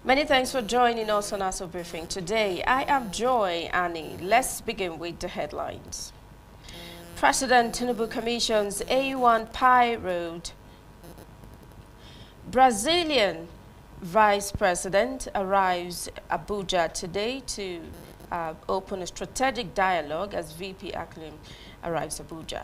Many thanks for joining us on Aso Briefing today. I am Joy Annie. Let's begin with the headlines. President Tinubu commissions A1 Pi Road. Brazilian Vice President arrives Abuja today to open a strategic dialogue as VP Aklim arrives Abuja.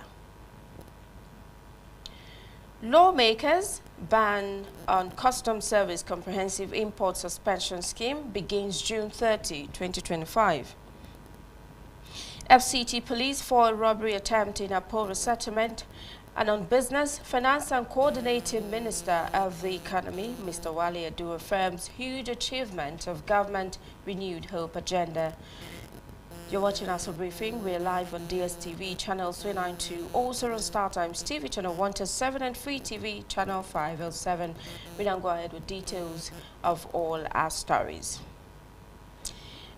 Lawmakers ban on Customs Service Comprehensive Import Suspension Scheme begins June 30, 2025. FCT police foil robbery attempt in Apora settlement. And on business, Finance and Coordinating Minister of the Economy, Mr. Wale Adu, affirms huge achievement of government renewed hope agenda. You're watching Aso Briefing. We're live on DSTV channel 392, also on StarTimes TV channel 127 and Free TV channel 507. We now go ahead with details of all our stories.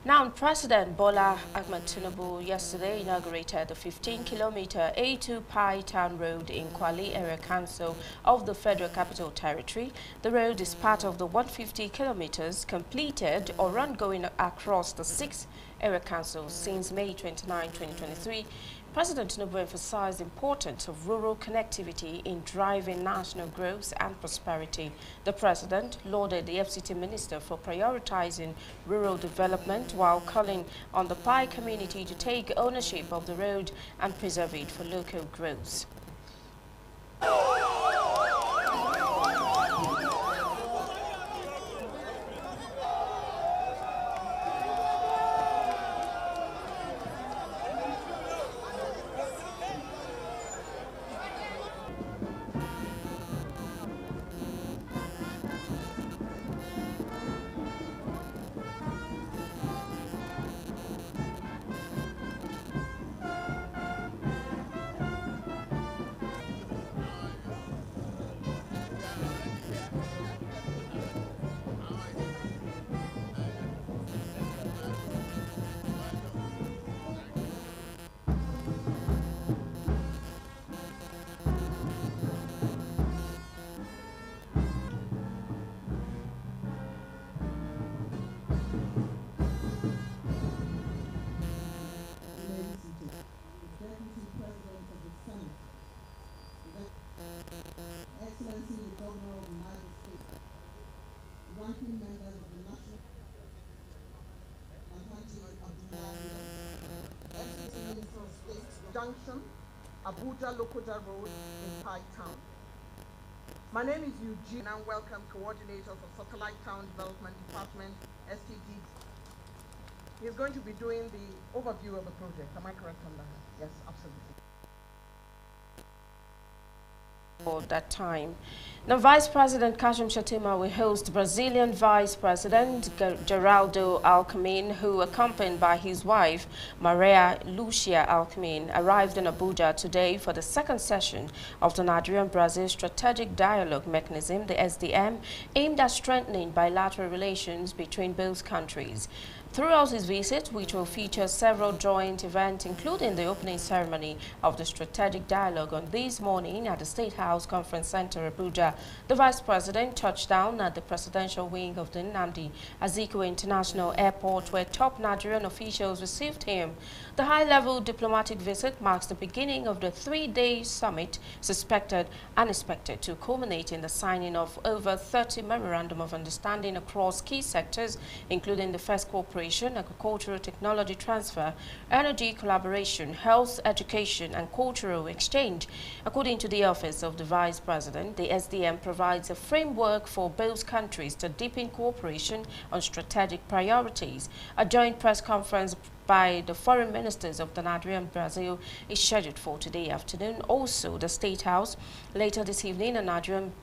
Now, President Bola Ahmed Tinubu yesterday inaugurated the 15-kilometer A2 Pi Town Road in Kwali Area Council of the Federal Capital Territory. The road is part of the 150 kilometers completed or ongoing across the 6 area councils since May 29, 2023. President Tinubu emphasized the importance of rural connectivity in driving national growth and prosperity. The president lauded the FCT minister for prioritizing rural development while calling on the Pi community to take ownership of the road and preserve it for local growth. Excellency, the Governor of the United States, ranking members of the National Assembly of the FCT Minister of State Junction, Abuja Lokoja Road in Pi Town. My name is Eugene and welcome Coordinator for Satellite Town Development Department, STD. He is going to be doing the overview of the project. Am I correct on that? Yes, absolutely. For that time. Now, Vice President Kashim Shettima will host Brazilian Vice President Geraldo Alckmin, who, accompanied by his wife, Maria Lucia Alckmin, arrived in Abuja today for the second session of the Nigerian-Brazil Strategic Dialogue Mechanism, the SDM, aimed at strengthening bilateral relations between both countries. Throughout his visit, which will feature several joint events, including the opening ceremony of the Strategic Dialogue on this morning at the State House Conference Center, Abuja, the Vice President touched down at the presidential wing of the Nnamdi Azikiwe International Airport, where top Nigerian officials received him. The high-level diplomatic visit marks the beginning of the 3-day summit, suspected and expected to culminate in the signing of over 30 memorandum of understanding across key sectors, including defense cooperation, agricultural technology transfer, energy collaboration, health, education, and cultural exchange. According to the Office of the Vice President, the SDM provides a framework for both countries to deepen cooperation on strategic priorities. A joint press conference by the foreign ministers of the Nigeria and Brazil is scheduled for today afternoon. Also, the State House later this evening, a Nigerian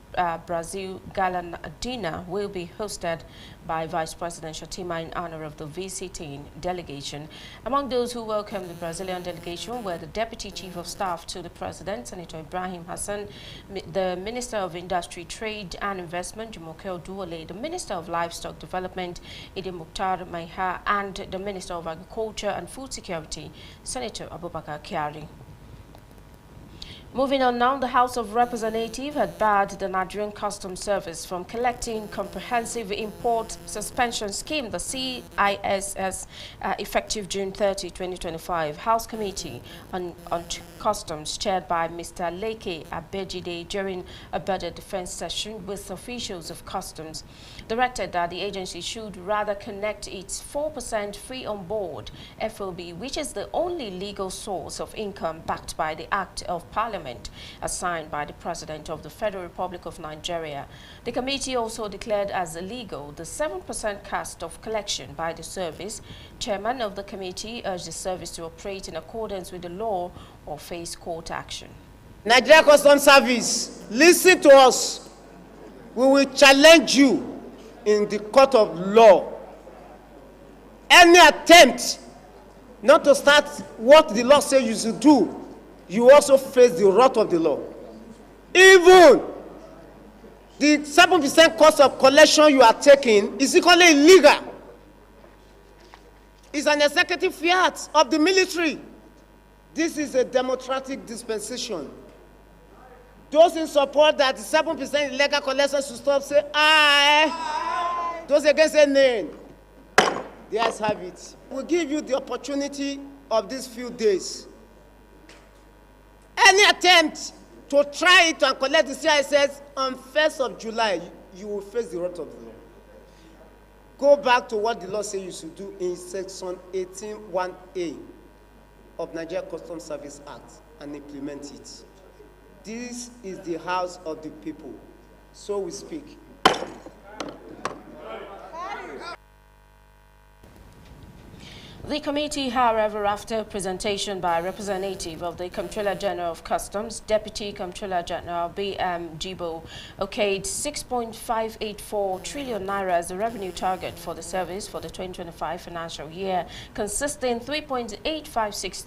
Brazil gala dinner will be hosted by Vice President Shettima in honor of the visiting delegation. Among those who welcomed the Brazilian delegation were the Deputy Chief of Staff to the President, Senator Ibrahim Hassan, the Minister of Industry, Trade and Investment, Jumoke Oduwole, the Minister of Livestock Development, Idi Mukhtar Maiha, and the Minister of Agriculture and Food Security, Senator Abubakar Kyari. Moving on now, the House of Representatives had barred the Nigerian Customs Service from collecting Comprehensive Import Suspension Scheme, the CISS, effective June 30, 2025. House Committee on Customs, chaired by Mr. Leke Abejide during a budget defense session with officials of Customs, directed that the agency should rather connect its 4% free on board FOB, which is the only legal source of income backed by the Act of Parliament assigned by the President of the Federal Republic of Nigeria. The committee also declared as illegal the 7% cost of collection by the service. Chairman of the committee urged the service to operate in accordance with the law or face court action. Nigeria Customs Service, listen to us. We will challenge you in the court of law. Any attempt not to start what the law says you should do, you also face the wrath of the law. Even the 7% cost of collection you are taking is equally illegal. It's an executive fiat of the military. This is a democratic dispensation. Those in support that the 7% illegal collection should stop, say aye. Aye. Those against say nay. Let's have it. We'll give you the opportunity of these few days. Any attempt to try it and collect the CISS on 1st of July, you will face the wrath of the law. Go back to what the law says you should do in section 18(1)(a) of Nigeria Customs Service Act and implement it. This is the house of the people. So we speak. The committee, however, after presentation by a representative of the Comptroller General of Customs, Deputy Comptroller General B.M. Jibo, okayed 6.584 trillion naira as the revenue target for the service for the 2025 financial year, consisting 3.856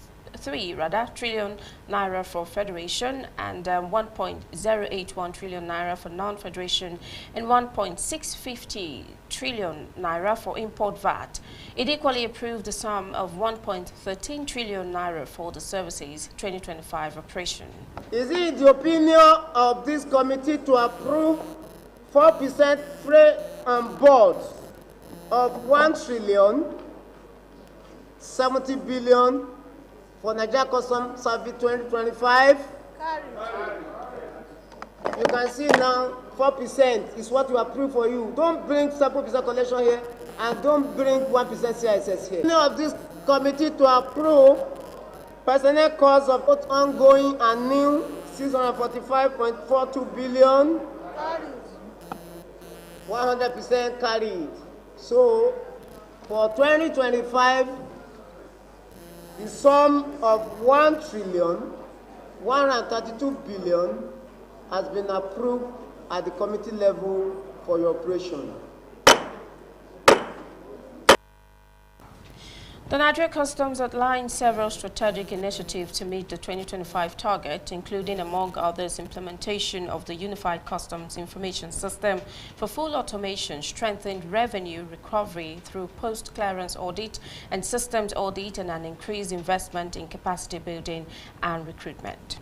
trillion naira for federation and 1.081 trillion naira for non-federation and 1.650 trillion naira for import VAT. It equally approved the sum of 1.13 trillion naira for the services 2025 operation. Is it the opinion of this committee to approve 4% free on board of 1 trillion 70 billion for Nigeria Customs Service 2025? You can see now 4% is what you approve for you. Don't bring 7% collection here and don't bring 1% CISS here. Of this committee to approve personnel costs of both ongoing and new 645.42 billion. 100% carried. So for 2025, the sum of 1 trillion 132 billion has been approved at the committee level for your operation. The Nigeria Customs outlined several strategic initiatives to meet the 2025 target, including, among others, implementation of the Unified Customs Information System for full automation, strengthened revenue recovery through post-clearance audit and systems audit, and an increased investment in capacity building and recruitment.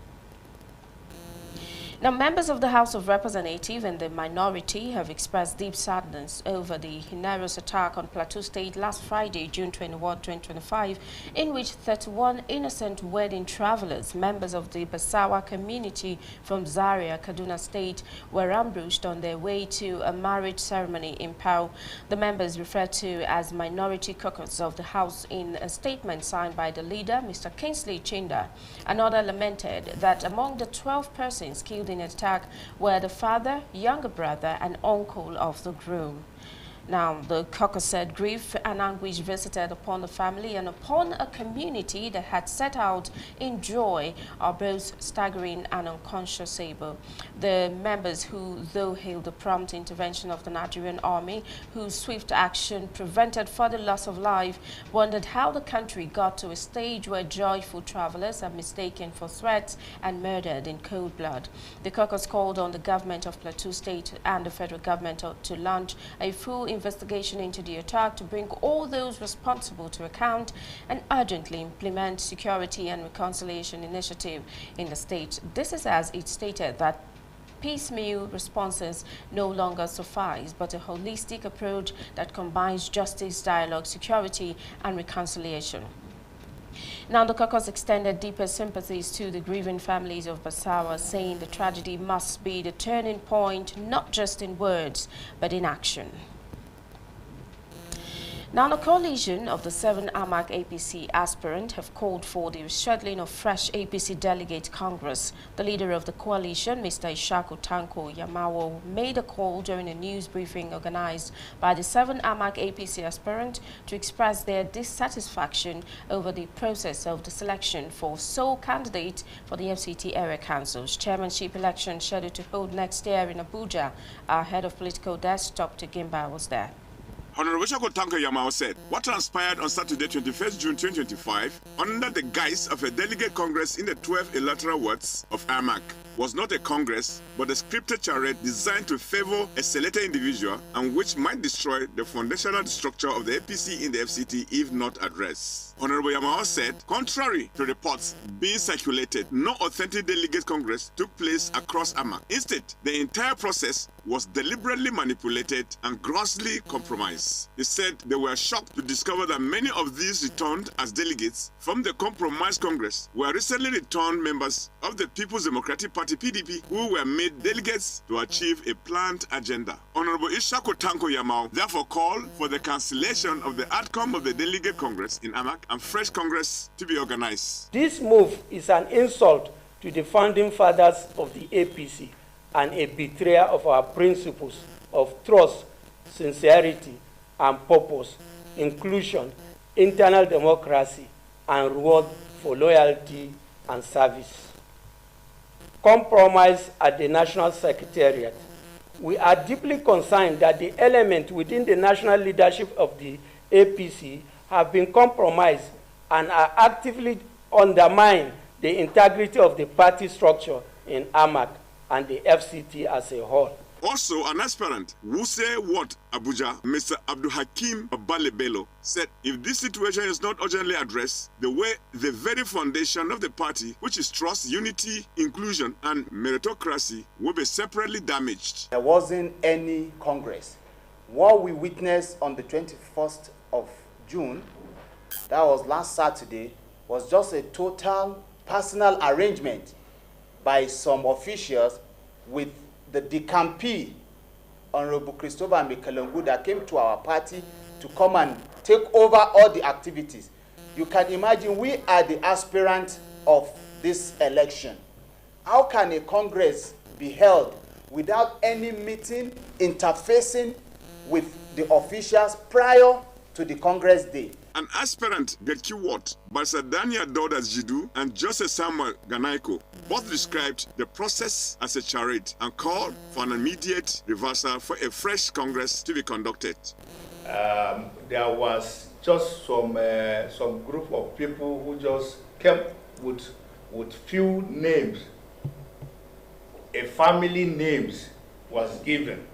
Now, members of the House of Representatives and the minority have expressed deep sadness over the heinous attack on Plateau State last Friday, June 21, 2025, in which 31 innocent wedding travelers, members of the Basawa community from Zaria, Kaduna State, were ambushed on their way to a marriage ceremony in Pau. The members, referred to as Minority Caucus of the House in a statement signed by the leader, Mr. Kingsley Chinda, another lamented that among the 12 persons killed in attack were the father, younger brother, and uncle of the groom. Now, the caucus said grief and anguish visited upon the family and upon a community that had set out in joy are both staggering and unconscionable. The members, who though hailed the prompt intervention of the Nigerian army, whose swift action prevented further loss of life, wondered how the country got to a stage where joyful travelers are mistaken for threats and murdered in cold blood. The caucus called on the government of Plateau State and the federal government to launch a full investigation into the attack to bring all those responsible to account and urgently implement security and reconciliation initiative in the state. This is as it stated that piecemeal responses no longer suffice, but a holistic approach that combines justice, dialogue, security, and reconciliation. Now, the caucus extended deeper sympathies to the grieving families of Basawa, saying the tragedy must be the turning point, not just in words, but in action. Now, the coalition of the 7 AMAC APC aspirants have called for the rescheduling of fresh APC delegate congress. The leader of the coalition, Mr. Ishaku Tanko Yamawo, made a call during a news briefing organized by the 7 AMAC APC aspirants to express their dissatisfaction over the process of the selection for sole candidate for the FCT area councils. Chairmanship election scheduled to hold next year in Abuja. Our head of political desk, Dr. Gimba, was there. Honorable Shako Tanko Yamao said, what transpired on Saturday, 21st June 2025, under the guise of a delegate congress in the 12 electoral wards of AMAC, was not a congress, but a scripted charade designed to favor a selected individual and which might destroy the foundational structure of the APC in the FCT if not addressed. Honorable Yamao said, contrary to reports being circulated, no authentic delegate congress took place across AMAC. Instead, the entire process was deliberately manipulated and grossly compromised. He said they were shocked to discover that many of these returned as delegates from the compromised Congress were recently returned members of the People's Democratic Party PDP who were made delegates to achieve a planned agenda. Honorable Ishaku Tanko Yamao therefore called for the cancellation of the outcome of the delegate Congress in AMAC and fresh Congress to be organized. This move is an insult to the founding fathers of the APC and a betrayal of our principles of trust, sincerity, and purpose, inclusion, internal democracy, and reward for loyalty and service. Compromise at the National Secretariat. We are deeply concerned that the elements within the national leadership of the APC have been compromised and are actively undermining the integrity of the party structure in AMAC and the FCT as a whole. Also, an aspirant, Wuse Ward Abuja, Mr. Abdul Hakim Balebelo, said if this situation is not urgently addressed, the very foundation of the party, which is trust, unity, inclusion, and meritocracy, will be separately damaged. There wasn't any Congress. What we witnessed on the 21st of June, that was last Saturday, was just a total personal arrangement by some officials with the DCAMP, Honorable Christopher Mikelongu, that came to our party to come and take over all the activities. You can imagine we are the aspirant of this election. How can a Congress be held without any meeting interfacing with the officials prior to the Congress day? An aspirant, Getki Watt, Barsa Daniel Dodas Jidu, and Joseph Samuel Ganaiko both described the process as a charade and called for an immediate reversal for a fresh Congress to be conducted. There was just some group of people who just came with few names. A family names was given.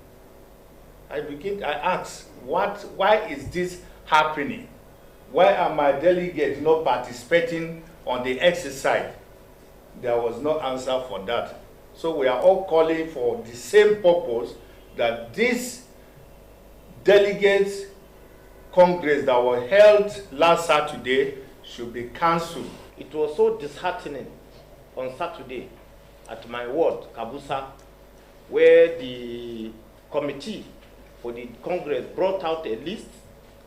I asked, why is this happening? Why are my delegates not participating on the exercise? There was no answer for that. So we are all calling for the same purpose, that this delegates congress that was held last Saturday should be cancelled. It was so disheartening on Saturday at my ward, Kabusa, where the committee for the Congress brought out a list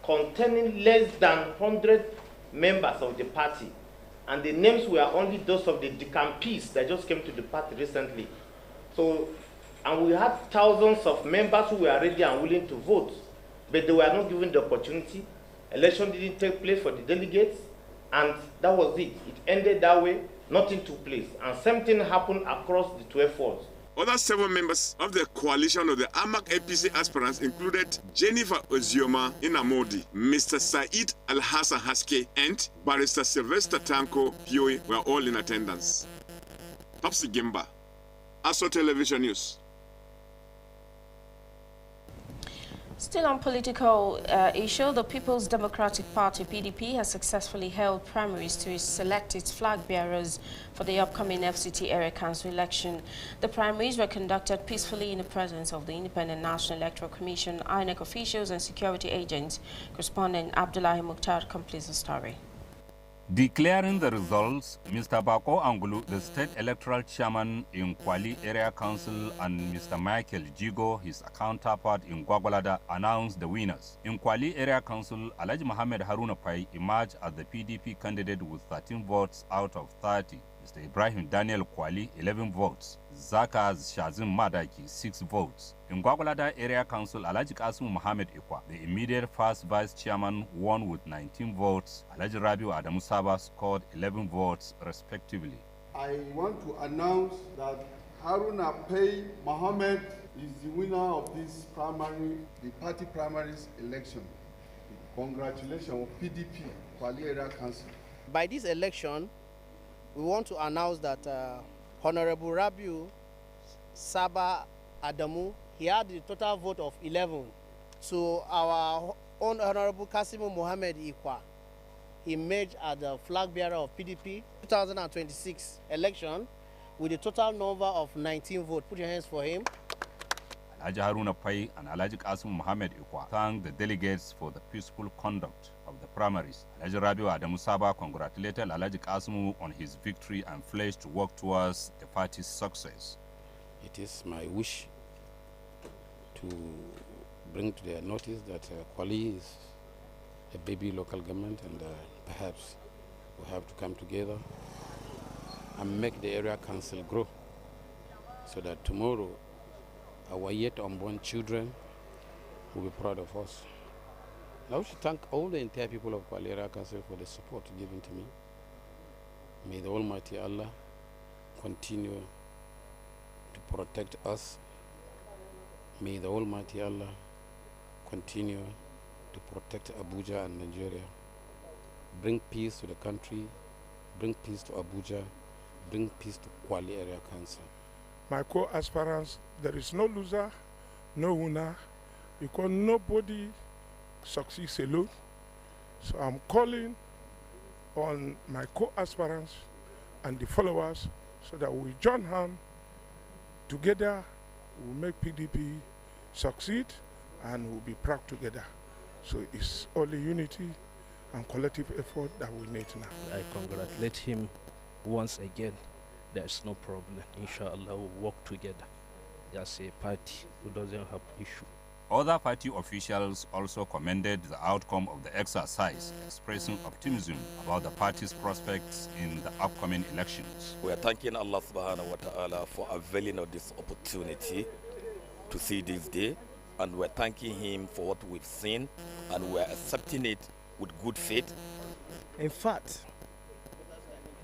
containing less than 100 members of the party. And the names were only those of the DCAMPs that just came to the party recently. So, and we had thousands of members who were ready and willing to vote, but they were not given the opportunity. Election didn't take place for the delegates, and that was it. It ended that way, nothing took place. And same thing happened across the 12 wards. Other 7 members of the coalition of the AMAC APC aspirants included Jennifer Ozioma Inamodi, Mr. Said Al-Hassan Haske, and Barrister Sylvester Tanko Pioe were all in attendance. Topsy Gimba, Aso Television News. Still on political issue, the People's Democratic Party, PDP, has successfully held primaries to select its flag bearers for the upcoming FCT Area Council election. The primaries were conducted peacefully in the presence of the Independent National Electoral Commission, INEC officials and security agents. Correspondent Abdullahi Mukhtar completes the story. Declaring the results, Mr. Bako Angulu, the state electoral chairman in Kwali Area Council, and Mr. Michael Jigo, his counterpart in Gwagwalada, announced the winners. In Kwali Area Council, Alhaji Mohammed Haruna Pai emerged as the PDP candidate with 13 votes out of 30. Mr. Ibrahim Daniel Kwali, 11 votes. Zakaz Shazim Madaki, 6 votes. In Gwagwalada Area Council, Alhaji Kasim Mohammed Ikwa, the immediate first vice chairman, won with 19 votes. Alhaji Rabiu Adamu Saba scored 11 votes, respectively. I want to announce that Haruna Pai Mohammed is the winner of this primary, the party primaries election. Congratulations, PDP, Kwali Area Council. By this election, we want to announce that Honorable Rabiu Saba Adamu, he had the total vote of 11. So our own Honorable Kasimu Mohammed Ikwa, he emerged as the flag bearer of PDP 2026 election with a total number of 19 votes. Put your hands for him. Alhaji Haruna Pai and Alhaji Kasim Mohammed Ikwa thanked the delegates for the peaceful conduct of the primaries. Alhaji Rabiu Adamu Saba congratulated Alhaji Kasimu on his victory and pledged to work towards the party's success. It is my wish to bring to their notice that Kwali is a baby local government, and perhaps we have to come together and make the area council grow so that tomorrow our yet unborn children will be proud of us. I wish to thank all the entire people of Kwali Area Council for the support given to me. May the Almighty Allah continue to protect us. May the Almighty Allah continue to protect Abuja and Nigeria. Bring peace to the country, bring peace to Abuja, bring peace to Kwali Area Council. My co-aspirants, there is no loser, no winner, because nobody succeeds alone. So I'm calling on my co-aspirants and the followers so that we join hands together, we'll make PDP succeed and we'll be proud together. So it's only unity and collective effort that we need now. I congratulate him once again. There's no problem. Inshallah, we'll work together as a party who doesn't have issue. Other party officials also commended the outcome of the exercise, expressing optimism about the party's prospects in the upcoming elections. We are thanking Allah subhanahu wa ta'ala for availing of this opportunity to see this day, and we're thanking him for what we've seen, and we're accepting it with good faith. In fact,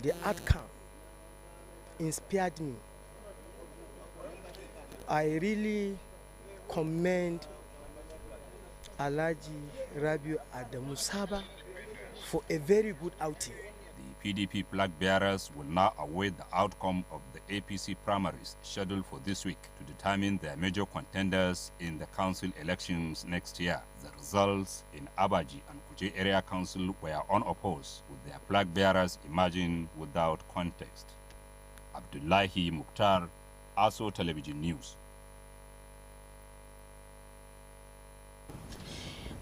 the outcome inspired me. I really commend Alhaji Rabiu Adamu Saba for a very good outing. The PDP flag bearers will now await the outcome of the APC primaries scheduled for this week to determine their major contenders in the council elections next year. The results in Abaji and Kuje Area Council were unopposed, with their flag bearers emerging without context. Abdullahi Mukhtar, Aso Television News.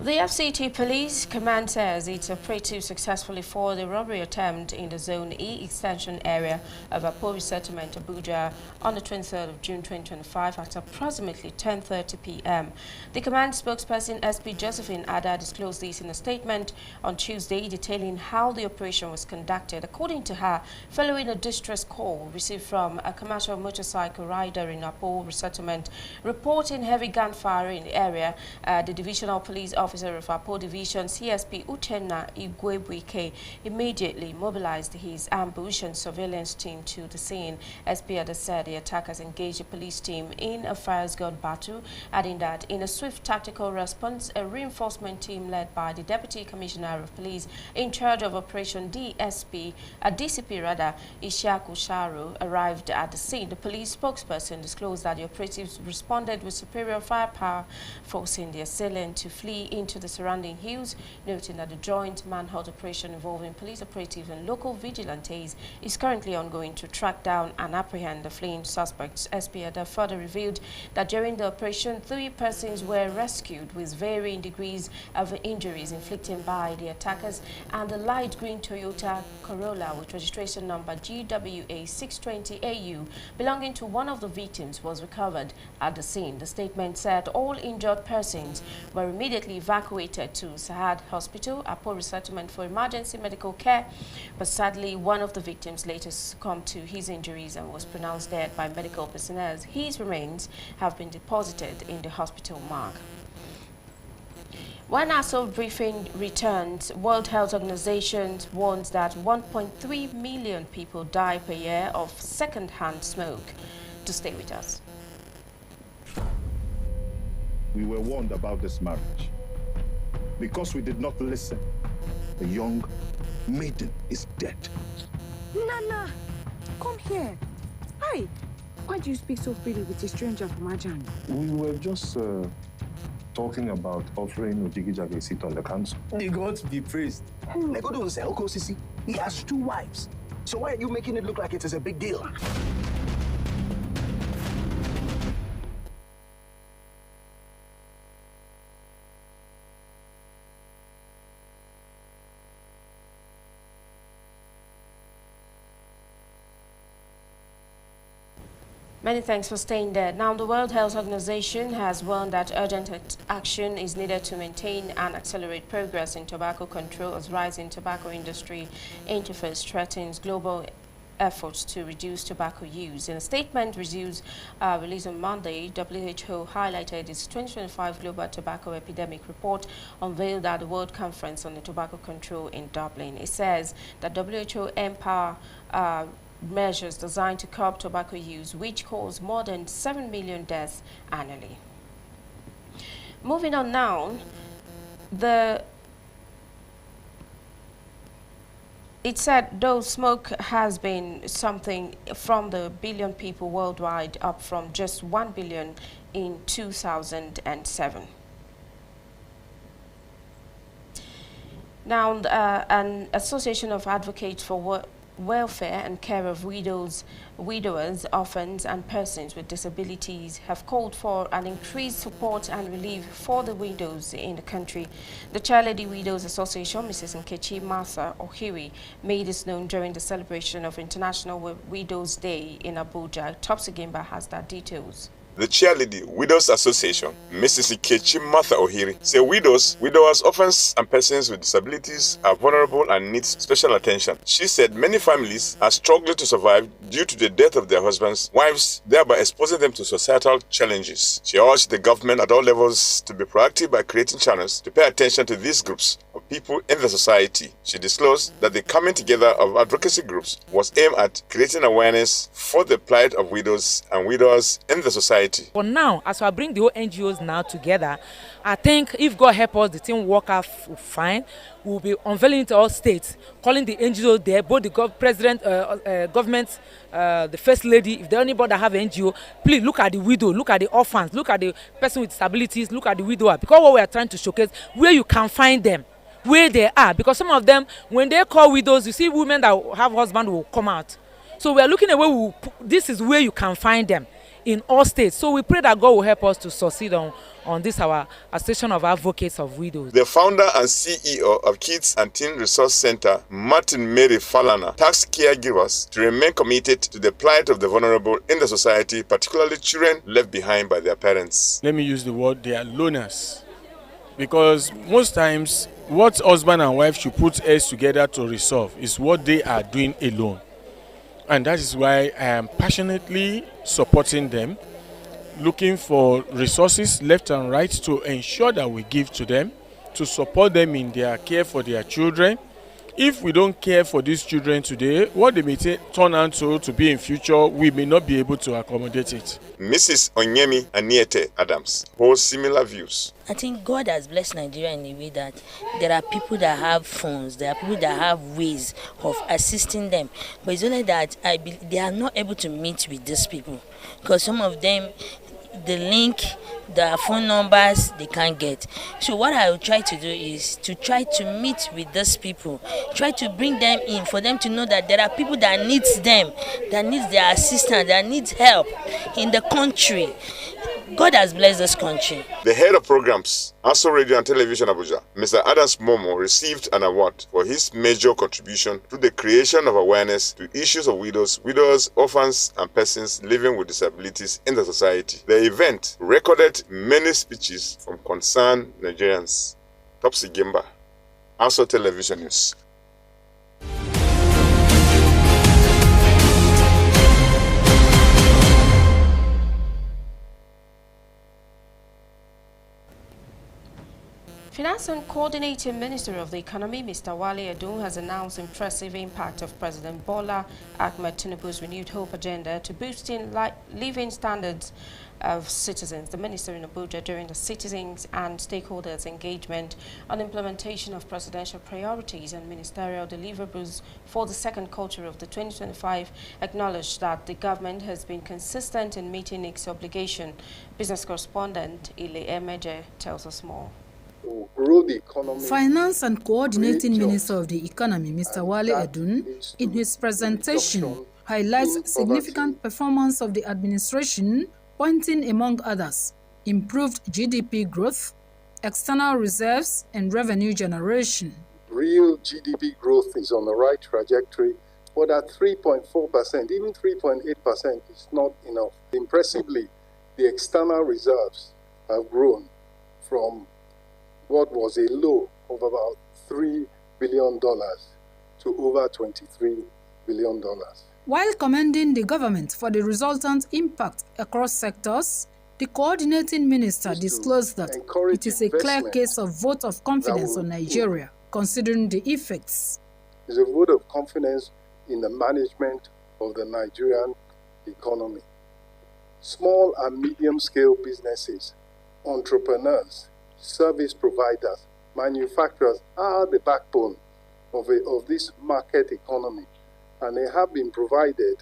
The FCT Police Command says its operative successfully fought a robbery attempt in the Zone E extension area of Apo Settlement, Abuja, on the 23rd of June 2025 at approximately 10:30 p.m. The command spokesperson SP Josephine Ada disclosed this in a statement on Tuesday, detailing how the operation was conducted. According to her, following a distress call received from a commercial motorcycle rider in Apo Settlement reporting heavy gunfire in the area, the divisional police Officer of Apo Division, CSP Uchenna Igwebuike, immediately mobilized his ambush and surveillance team to the scene. SP Ada said the attackers engaged the police team in a fires-gun battle, adding that in a swift tactical response, a reinforcement team led by the Deputy Commissioner of Police in charge of Operation DCP Ishaku Sharu arrived at the scene. The police spokesperson disclosed that the operatives responded with superior firepower, forcing the assailant to flee into the surrounding hills, noting that the joint manhunt operation involving police operatives and local vigilantes is currently ongoing to track down and apprehend the fleeing suspects. SP Ada further revealed that during the operation, 3 persons were rescued with varying degrees of injuries inflicted by the attackers, and the light green Toyota Corolla with registration number GWA 620AU belonging to one of the victims was recovered at the scene. The statement said all injured persons were immediately evacuated to Sahad Hospital, Apo Resettlement for emergency medical care, but sadly one of the victims later succumbed to his injuries and was pronounced dead by medical personnel. His remains have been deposited in the hospital morgue. When Aso Briefing returns, World Health Organization warns that 1.3 million people die per year of second-hand smoke. To stay with us. We were warned about this marriage. Because we did not listen, the young maiden is dead. Nana, come here. Hi. Why do you speak so freely with a stranger from Ajani? We were just talking about offering Ojigijag a seat on the council. May God be praised. Legodo Sisi, he has 2 wives. So why are you making it look like it is a big deal? Many thanks for staying there. Now, the World Health Organization has warned that urgent action is needed to maintain and accelerate progress in tobacco control as rising tobacco industry interface threatens global efforts to reduce tobacco use. In a statement released on Monday, WHO highlighted its 2025 Global Tobacco Epidemic Report unveiled at the World Conference on the Tobacco Control in Dublin. It says that WHO empower measures designed to curb tobacco use, which cause more than 7 million deaths annually. Moving on now, it said though smoke has been something from the billion people worldwide, up from just 1 billion in 2007. Now, an association of advocates for welfare and care of widowers, orphans and persons with disabilities have called for an increased support and relief for the widows in the country. The Child Lady Widows Association, Mrs. Nkechi Martha Ohiri, made this known during the celebration of International Widows Day in Abuja. Topsy Gimba has that details. The Cheerleading Widows Association, Mrs. Ikechi Martha Ohiri, say widows, widowers, orphans, and persons with disabilities are vulnerable and need special attention. She said many families are struggling to survive due to the death of their husbands, wives, thereby exposing them to societal challenges. She urged the government at all levels to be proactive by creating channels to pay attention to these groups of people in the society. She disclosed that the coming together of advocacy groups was aimed at creating awareness for the plight of widows and widowers in the society. For now, as I bring the whole NGOs now together, I think if God help us, the team work out fine. We'll be unveiling to all states, calling the NGOs there, both the president, government, the first lady. If there anybody that have an NGO, please look at the widow, look at the orphans, look at the person with disabilities, look at the widower. Because what we are trying to showcase, where you can find them, where they are. Because some of them, when they call widows, you see women that have husband will come out. So we are looking at where this is where you can find them in all states. So we pray that God will help us to succeed on this, our Association of Advocates of Widows. The founder and CEO of Kids and Teen Resource Center, Martin Mary Falana, tasked caregivers to remain committed to the plight of the vulnerable in the society, particularly children left behind by their parents. Let me use the word, they are loners. Because most times, what husband and wife should put heads together to resolve is what they are doing alone. And that is why I am passionately supporting them, looking for resources left and right to ensure that we give to them to support them in their care for their children. If we don't care for these children today, what they may turn out to be in future, we may not be able to accommodate it. Mrs. Onyemi Aniete Adams holds similar views. I think God has blessed Nigeria in a way that there are people that have funds, there are people that have ways of assisting them. But it's only that they are not able to meet with these people because some of them, the link, the phone numbers, they can't get. So what I will try to do is to try to meet with these people, try to bring them in for them to know that there are people that needs them, that needs their assistance, that needs help in the country. God has blessed this country. The head of programs, Aso Radio and Television Abuja, Mr. Adams Momo, received an award for his major contribution to the creation of awareness to issues of widows, orphans, and persons living with disabilities in the society. The event recorded many speeches from concerned Nigerians. Topsy Gimba, Aso Television News. Finance and Coordinating Minister of the Economy, Mr. Wale Edun, has announced impressive impact of President Bola Ahmed Tinubu's renewed hope agenda to boosting living standards of citizens. The minister in Abuja during the citizens and stakeholders engagement on implementation of presidential priorities and ministerial deliverables for the second quarter of the 2025 acknowledged that the government has been consistent in meeting its obligation. Business correspondent Ile Emeje tells us more. Grow the economy. Finance and Coordinating Minister of the Economy, Mr. Wale Edun, in his presentation, highlights significant performance of the administration, pointing, among others, improved GDP growth, external reserves, and revenue generation. Real GDP growth is on the right trajectory, but at 3.4%, even 3.8% is not enough. Impressively, the external reserves have grown from what was a low of about $3 billion to over $23 billion. While commending the government for the resultant impact across sectors, the coordinating minister disclosed that it is a clear case of vote of confidence on Nigeria, considering the effects. It's a vote of confidence in the management of the Nigerian economy. Small and medium-scale businesses, entrepreneurs, service providers, manufacturers are the backbone of this market economy, and they have been provided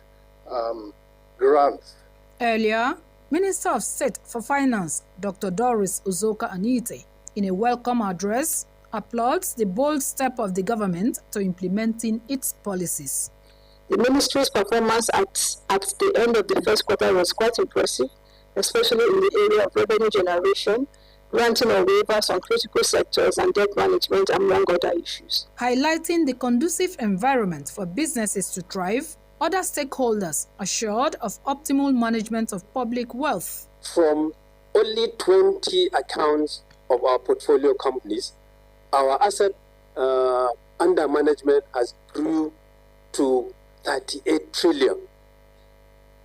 grants. Earlier, Minister of State for Finance, Dr. Doris Uzoka Anite, in a welcome address, applauds the bold step of the government to implementing its policies. The ministry's performance at the end of the first quarter was quite impressive, especially in the area of revenue generation, granting of waivers on critical sectors and debt management, among other issues. Highlighting the conducive environment for businesses to thrive, other stakeholders assured of optimal management of public wealth. From only 20 accounts of our portfolio companies, our asset under management has grew to 38 trillion,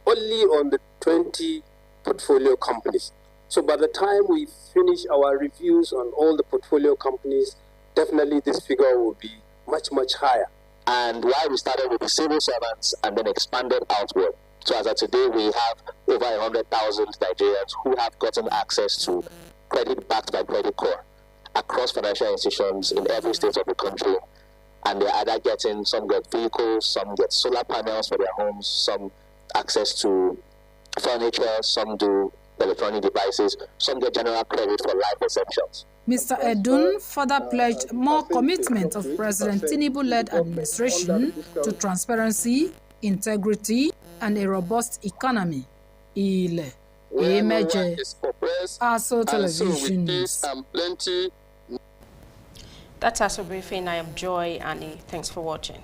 only on the 20 portfolio companies. So by the time we finish our reviews on all the portfolio companies, definitely this figure will be much, much higher. And why we started with the civil servants and then expanded outward. So as of today, we have over 100,000 Nigerians who have gotten access to credit backed by Credit Corps across financial institutions in every state of the country. And they're either getting, some get vehicles, some get solar panels for their homes, some access to furniture, some do electronic devices, some get general credit for life essentials. Mr. Edun further pledged more commitment of President Tinubu-led administration to transparency, integrity, and a robust economy. Ile Emeje, Aso Television News. That's Aso Briefing. I am Joy Annie. Thanks for watching.